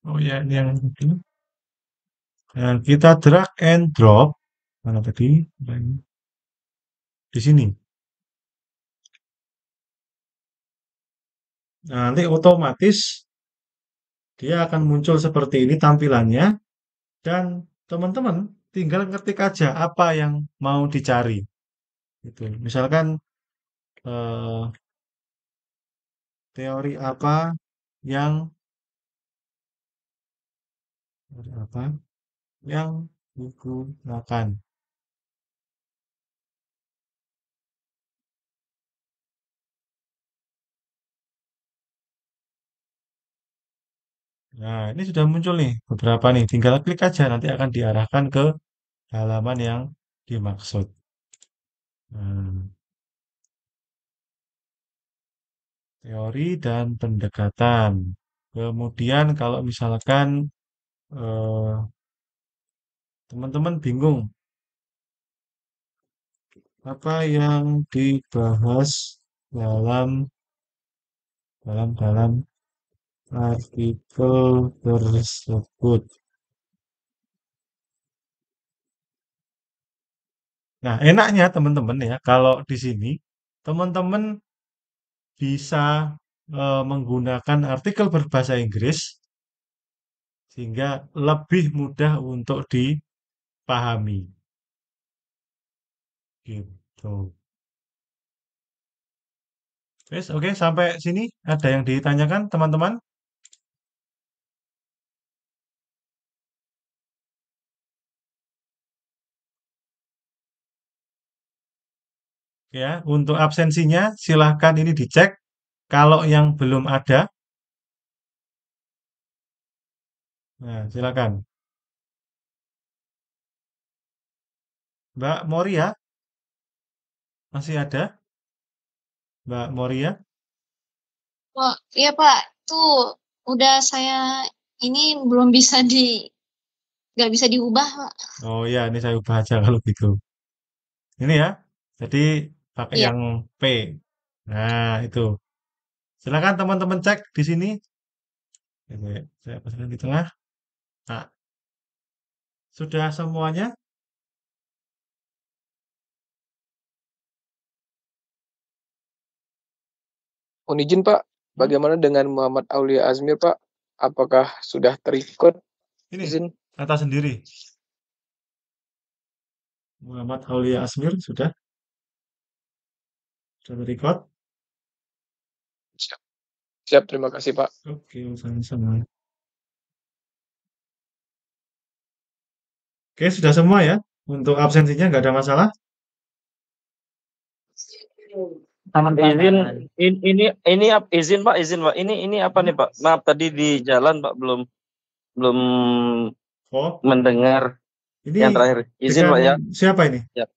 Oh ya, ini yang ini. Nah, kita drag and drop. Mana tadi? Di sini. Nah, nanti otomatis dia akan muncul seperti ini tampilannya. Dan teman-teman tinggal ngetik aja apa yang mau dicari. Gitu. Misalkan eh, teori yang apa yang digunakan. Nah, ini sudah muncul nih beberapa nih. Tinggal klik aja nanti akan diarahkan ke halaman yang dimaksud. Nah, teori dan pendekatan. Kemudian kalau misalkan eh, teman-teman bingung apa yang dibahas dalam dalam artikel tersebut. Nah, enaknya teman-teman ya, kalau di sini teman-teman bisa menggunakan artikel berbahasa Inggris sehingga lebih mudah untuk dipahami. Gitu. Oke, oke, sampai sini ada yang ditanyakan teman-teman? Ya, untuk absensinya silahkan ini dicek. Kalau yang belum ada, nah silakan. Mbak Moria, masih ada? Mbak Moria? Oh, iya Pak, tuh udah saya ini belum bisa nggak bisa diubah Pak. Oh ya, ini saya ubah aja kalau gitu. Ini ya, jadi pakai Iya. yang P. Nah, itu. Silakan teman-teman cek di sini. Oke, saya pasangkan di tengah. Nah, Sudah semuanya? Mohon izin Pak, bagaimana dengan Muhammad Aulia Azmir Pak? Apakah sudah terikut Ini, izin? kata sendiri. Muhammad Aulia Asmir sudah record. Siap, terima kasih Pak. Oke, sama. Oke, sudah semua ya. Untuk absensinya nggak ada masalah. Izin izin Pak. Ini apa nih Pak? Maaf tadi di jalan Pak belum Oh, mendengar ini yang terakhir. Izin Pak ya. Siapa ini? Ya.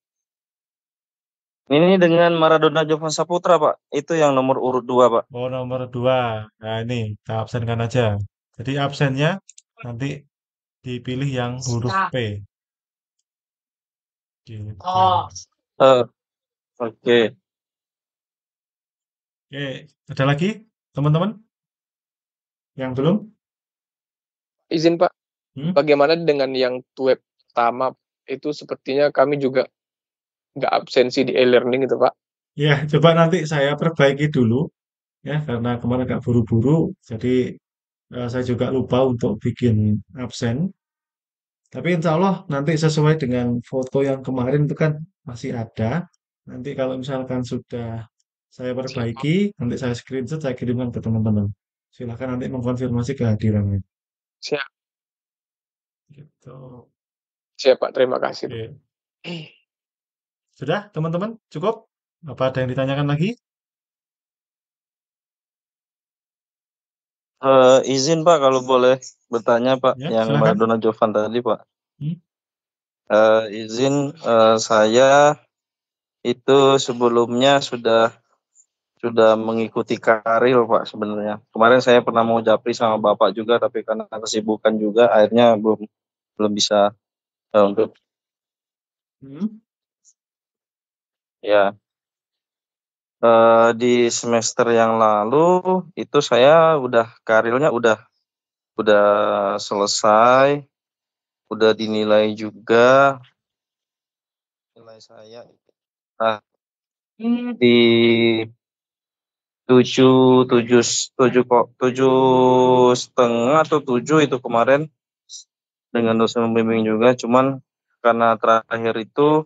Ini dengan Maradona Jovan Saputra Pak. Itu yang nomor urut 2 Pak. Oh, nomor 2. Nah, ini kita absenkan aja. Jadi absennya nanti dipilih yang huruf P. Gitu. Oke. Oke, ada lagi teman-teman yang belum? Izin Pak, bagaimana dengan yang web pertama itu sepertinya kami juga nggak absensi di e-learning itu Pak. Ya, coba nanti saya perbaiki dulu ya karena kemarin agak buru-buru, jadi saya juga lupa untuk bikin absen. Tapi insya Allah nanti sesuai dengan foto yang kemarin itu kan masih ada. Nanti kalau misalkan sudah saya perbaiki, nanti saya screenshot, saya kirimkan ke teman-teman. Silahkan nanti mengkonfirmasi kehadirannya. Siap. Gitu. Siap Pak, terima kasih. Oke. Sudah teman-teman? Cukup? Apa ada yang ditanyakan lagi? Izin Pak kalau boleh bertanya Pak, Ya, yang silakan. Maradona Jovan tadi Pak. Izin saya itu sebelumnya sudah mengikuti karir Pak sebenarnya. Kemarin saya pernah mau japri sama Bapak juga, tapi karena kesibukan juga akhirnya belum bisa untuk ya. Di semester yang lalu itu saya karirnya udah selesai, udah dinilai juga nilai saya di 7,5 atau 7 itu kemarin dengan dosen pembimbing juga, cuman karena terakhir itu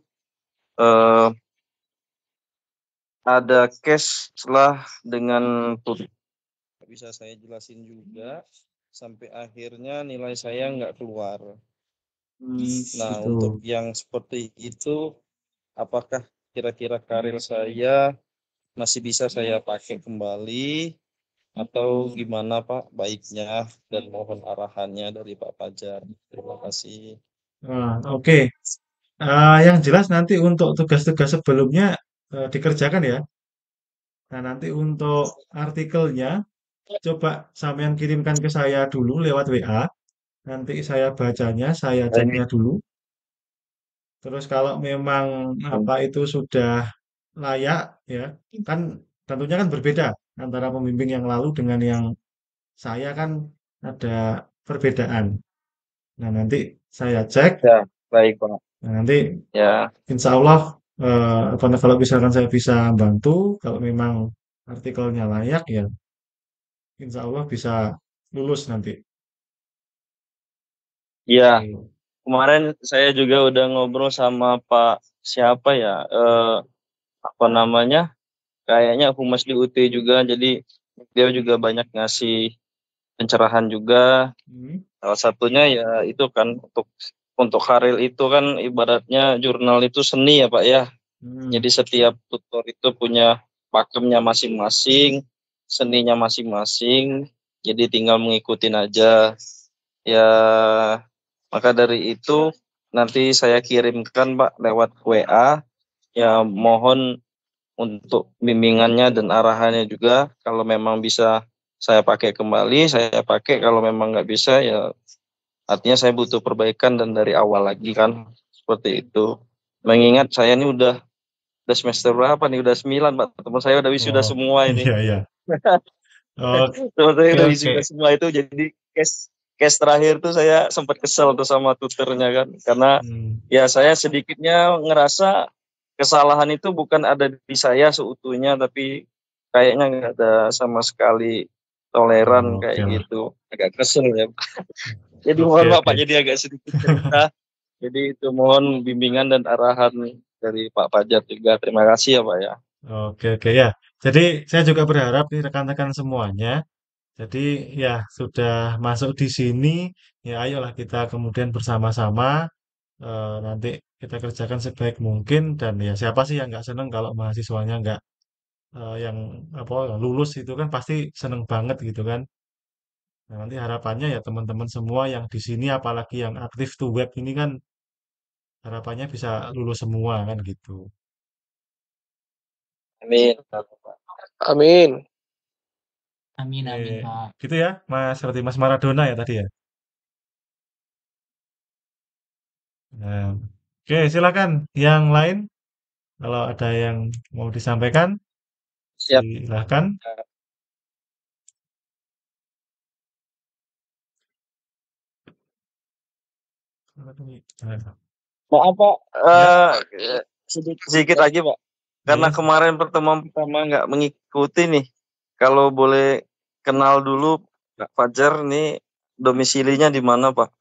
ada case lah dengan bisa saya jelasin juga sampai akhirnya nilai saya nggak keluar. Nah, untuk yang seperti itu, apakah kira-kira karir saya masih bisa saya pakai kembali atau gimana Pak baiknya, dan mohon arahannya dari Pak Fajar. Terima kasih. Oke. Yang jelas nanti untuk tugas-tugas sebelumnya dikerjakan ya. Nah, nanti untuk artikelnya coba sampean kirimkan ke saya dulu lewat WA. Nanti saya bacanya, saya ceknya dulu. Terus kalau memang apa itu sudah layak ya, kan tentunya kan berbeda antara pembimbing yang lalu dengan yang saya kan ada perbedaan. Nah, nanti saya cek. Ya, baik Pak. Nah, nanti Ya. insya Allah kalau misalkan saya bisa bantu, kalau memang artikelnya layak ya, insya Allah bisa lulus nanti. Iya, kemarin saya juga udah ngobrol sama Pak siapa ya, apa namanya, kayaknya humas di UT juga, jadi dia juga banyak ngasih pencerahan juga. Salah satunya ya itu kan untuk karir itu kan ibaratnya jurnal itu seni ya Pak ya. Jadi setiap tutor itu punya pakemnya masing-masing, seninya masing-masing, jadi tinggal mengikutin aja. Ya, maka dari itu nanti saya kirimkan Pak lewat WA. Ya mohon untuk bimbingannya dan arahannya juga. Kalau memang bisa saya pakai kembali, saya pakai. Kalau memang nggak bisa ya artinya saya butuh perbaikan dan dari awal lagi kan. Seperti itu. Mengingat saya ini udah semester berapa nih? Udah 9 Pak. Teman saya udah wisuda semua ini. Iya, iya. Teman saya udah wisuda semua itu, jadi case terakhir tuh saya sempat kesel tuh sama tutornya kan, karena ya saya sedikitnya ngerasa kesalahan itu bukan ada di saya seutuhnya, tapi kayaknya nggak ada sama sekali toleran Oke kayak lah. gitu. Agak kesel ya. Jadi Oke, mohon maaf oke. Pak, jadi agak sedikit cerita. Jadi itu mohon bimbingan dan arahan dari Pak Fajar juga. Terima kasih ya Pak ya. Oke ya. Jadi saya juga berharap nih rekan-rekan semuanya. Jadi ya sudah masuk di sini, ya ayolah kita kemudian bersama-sama nanti kita kerjakan sebaik mungkin dan ya siapa sih yang nggak seneng kalau mahasiswanya nggak yang apa lulus itu kan pasti seneng banget gitu kan. Nah, nanti harapannya ya teman-teman semua yang di sini apalagi yang aktif tuh web ini kan harapannya bisa lulus semua kan gitu. Amin. Amin. Amin, amin, Oke, Pak. gitu ya, Mas, seperti Mas Maradona ya tadi ya. Nah, oke, silakan yang lain kalau ada yang mau disampaikan, Siap. silakan. Nah, Maaf Pak, ya, sedikit lagi Pak. Karena ya, kemarin pertemuan pertama nggak mengikuti nih. Kalau boleh kenal dulu Pak Fajar nih domisilinya di mana Pak?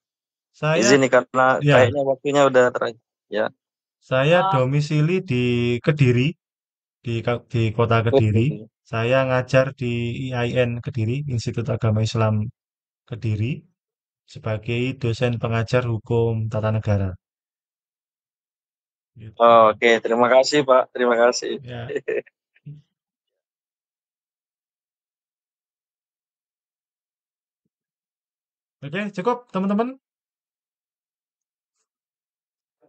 Izin saya nih karena ya, kayaknya waktunya udah terakhir. Ya. saya domisili di Kediri, di kota Kediri. Saya ngajar di IAIN Kediri, Institut Agama Islam Kediri, sebagai dosen pengajar hukum tata negara. Gitu. Oke, terima kasih Pak. Terima kasih. Ya. Oke, cukup teman-teman.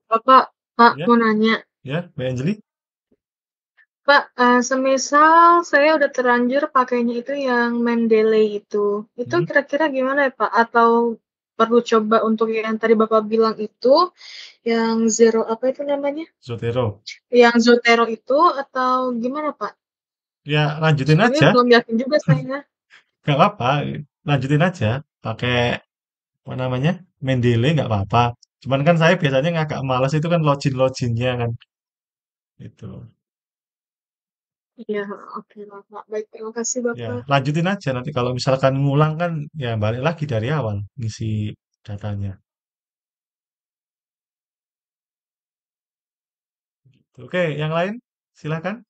Pak, Ya, mau nanya. ya, Mbak Anjeli. Pak, semisal saya udah terlanjur pakainya itu yang Mendeley itu kira-kira gimana ya Pak? Atau perlu coba untuk yang tadi Bapak bilang itu, yang Zero apa itu namanya? Zotero. Yang Zotero itu atau gimana Pak? Ya, lanjutin Soalnya aja. belum yakin juga saya. Gak apa-apa, lanjutin aja. Pakai apa namanya? Mendeley nggak apa-apa. Cuman kan saya biasanya agak males itu kan login-loginnya kan. Itu. Iya, oke lah Pak. Baik, terima kasih Ya, Bapak. lanjutin aja nanti kalau misalkan ngulang kan ya balik lagi dari awal ngisi datanya. Oke, yang lain silakan.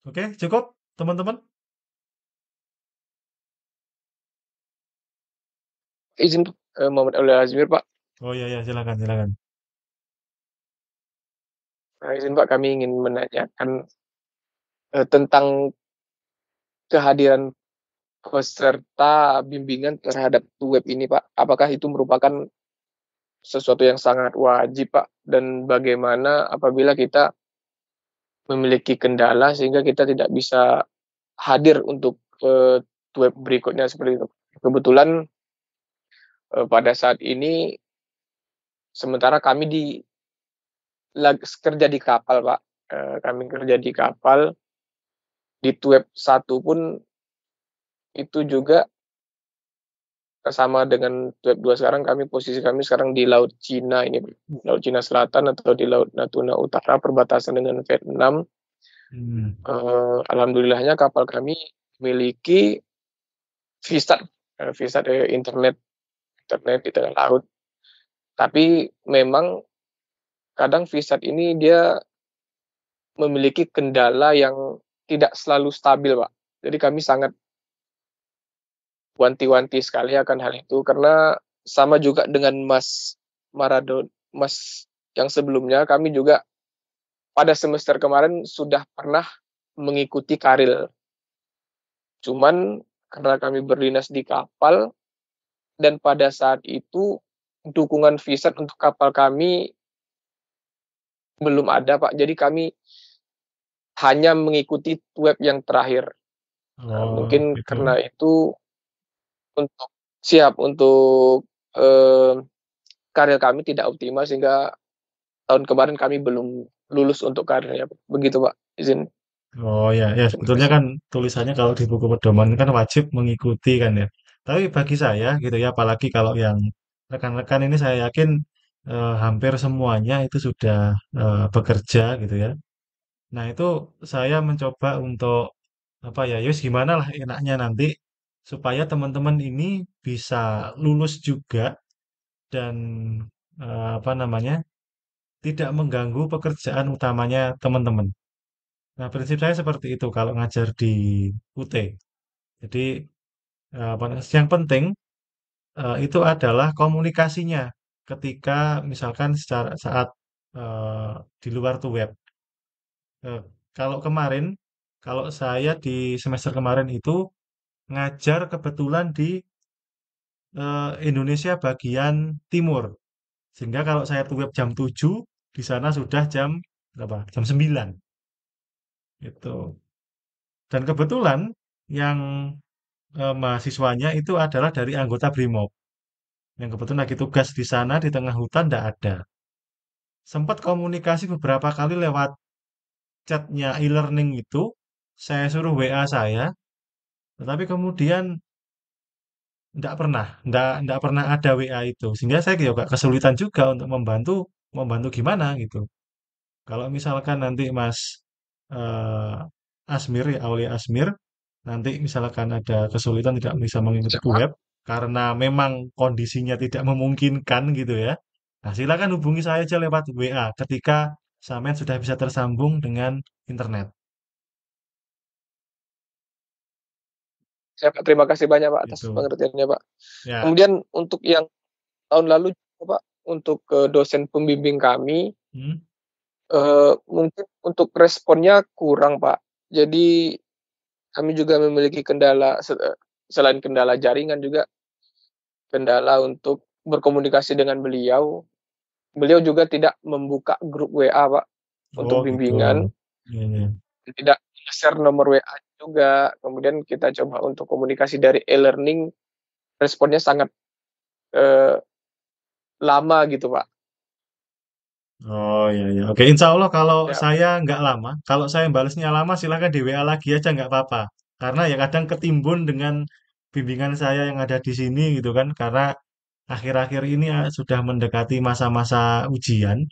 Oke, cukup teman-teman. Izin Muhammad Aulia Azmir Pak. Oh iya ya, silakan. Izin Pak, kami ingin menanyakan tentang kehadiran peserta bimbingan terhadap web ini Pak. Apakah itu merupakan sesuatu yang sangat wajib Pak? Dan bagaimana apabila kita memiliki kendala sehingga kita tidak bisa hadir untuk web berikutnya seperti itu. Kebetulan pada saat ini sementara kami kerja di kapal Pak. Kami kerja di kapal, di web 1 pun itu juga sama dengan web 2 sekarang, posisi kami sekarang di Laut Cina ini, Laut Cina Selatan atau di Laut Natuna Utara perbatasan dengan Vietnam. Alhamdulillahnya kapal kami memiliki VSAT internet di tengah laut. Tapi memang kadang VSAT ini dia memiliki kendala yang tidak selalu stabil, Pak. Jadi kami sangat wanti-wanti sekali akan hal itu karena sama juga dengan Mas yang sebelumnya, kami juga pada semester kemarin sudah pernah mengikuti Karil. Cuman karena kami berdinas di kapal dan pada saat itu dukungan VSAT untuk kapal kami belum ada, Pak. Jadi kami hanya mengikuti web yang terakhir. Mungkin Gitu. karena itu untuk karir kami tidak optimal sehingga tahun kemarin kami belum lulus untuk karirnya. Begitu Pak, izin. Oh ya, ya Terima sebetulnya kasih. kan tulisannya kalau di buku pedoman kan wajib mengikuti kan ya. Tapi bagi saya gitu ya, apalagi kalau yang rekan-rekan ini saya yakin hampir semuanya itu sudah bekerja gitu ya. Nah itu saya mencoba untuk apa ya, yus gimana lah enaknya nanti supaya teman-teman ini bisa lulus juga dan apa namanya tidak mengganggu pekerjaan utamanya teman-teman. Nah, prinsip saya seperti itu kalau ngajar di UT. Jadi, yang penting itu adalah komunikasinya ketika misalkan secara saat di luar tuh web. Eh, kalau kemarin, kalau saya di semester kemarin itu ngajar kebetulan di Indonesia bagian timur. Sehingga kalau saya tuh web jam 7, di sana sudah jam berapa? Jam 9. Itu. Dan kebetulan yang mahasiswanya itu adalah dari anggota BRIMOB yang kebetulan lagi tugas di sana di tengah hutan tidak ada. Sempat komunikasi beberapa kali lewat chatnya e-learning itu, saya suruh WA saya, tetapi kemudian tidak pernah ada WA itu, sehingga saya juga kesulitan juga untuk membantu, membantu gimana gitu. Kalau misalkan nanti Mas eh, Asmir, ya Aulia Asmir, nanti misalkan ada kesulitan tidak bisa mengikuti Siap, Pak. web karena memang kondisinya tidak memungkinkan gitu ya. Nah, silakan hubungi saya aja lewat WA ketika sampean sudah bisa tersambung dengan internet. Siap, Pak. Terima kasih banyak, Pak, atas Gitu. pengertiannya, Pak. Ya. Kemudian untuk yang tahun lalu, Pak, untuk dosen pembimbing kami, mungkin untuk responnya kurang, Pak. Jadi kami juga memiliki kendala selain kendala jaringan juga kendala untuk berkomunikasi dengan beliau. Beliau juga tidak membuka grup WA, Pak, Oh untuk gitu. bimbingan. Iya, iya. Tidak share nomor WA juga. Kemudian kita coba untuk komunikasi dari e-learning, responnya sangat lama gitu, Pak. Oh iya, iya. Oke, insya Allah kalau Ya, saya nggak lama, kalau saya balasnya lama silahkan di WA lagi aja nggak apa-apa. Karena ya kadang ketimbun dengan bimbingan saya yang ada di sini gitu kan. Karena akhir-akhir ini sudah mendekati masa-masa ujian.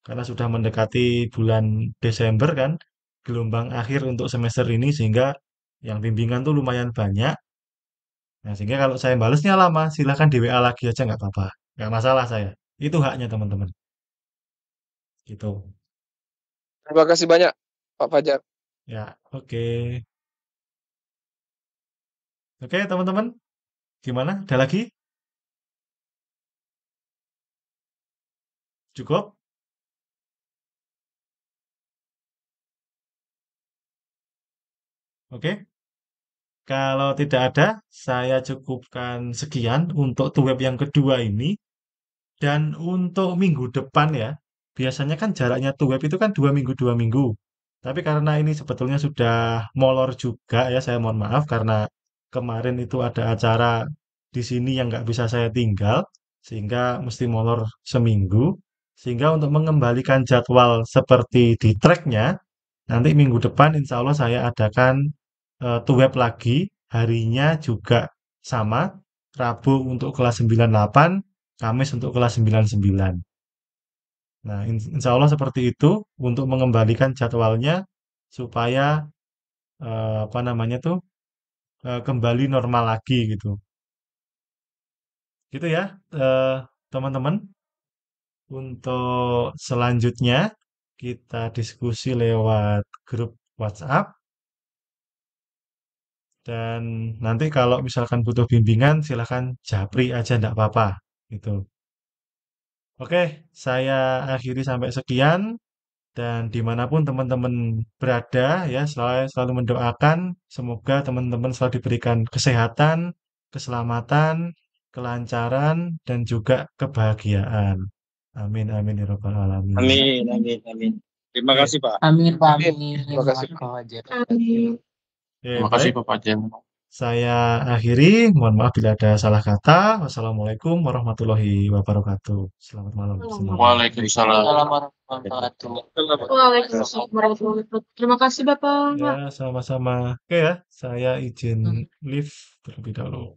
Karena sudah mendekati bulan Desember kan, gelombang akhir untuk semester ini sehingga yang bimbingan tuh lumayan banyak. Nah, sehingga kalau saya balasnya lama, silahkan di WA lagi aja nggak apa-apa. Nggak masalah saya. Itu haknya teman-teman. Gitu. terima kasih banyak, Pak Fajar. Ya, oke. Oke, teman-teman. Gimana? Ada lagi? Cukup? Oke. Kalau tidak ada, saya cukupkan sekian untuk web yang kedua ini. Dan untuk minggu depan ya, biasanya kan jaraknya web itu kan 2 minggu, 2 minggu. Tapi karena ini sebetulnya sudah molor juga ya, saya mohon maaf karena kemarin itu ada acara di sini yang nggak bisa saya tinggal, sehingga mesti molor seminggu. Sehingga untuk mengembalikan jadwal seperti di tracknya, nanti minggu depan insya Allah saya adakan web lagi, harinya juga sama, Rabu untuk kelas 98, Kamis untuk kelas 99. Nah, insya Allah seperti itu untuk mengembalikan jadwalnya supaya apa namanya tuh kembali normal lagi gitu. Gitu ya, eh, teman-teman. Untuk selanjutnya kita diskusi lewat grup WhatsApp dan nanti kalau misalkan butuh bimbingan silahkan japri aja enggak apa-apa gitu. Oke, saya akhiri sampai sekian. Dan dimanapun teman-teman berada ya selalu mendoakan semoga teman-teman selalu diberikan kesehatan, keselamatan, kelancaran, dan juga kebahagiaan. Amin amin ya rabbal alamin. Amin, amin, amin. Terima Oke, kasih, Pak. Amin, Pak Amin. Amin. Terima kasih. Pak Fajar. Amin. oke, Terima kasih baik. Pak Fajar. saya akhiri. Mohon maaf bila ada salah kata. Wassalamualaikum warahmatullahi wabarakatuh. Selamat malam semuanya. Waalaikumsalam. Waalaikumsalam warahmatullahi wabarakatuh. Terima kasih Bapak. Ya, sama-sama. Oke ya, saya izin live terlebih dahulu.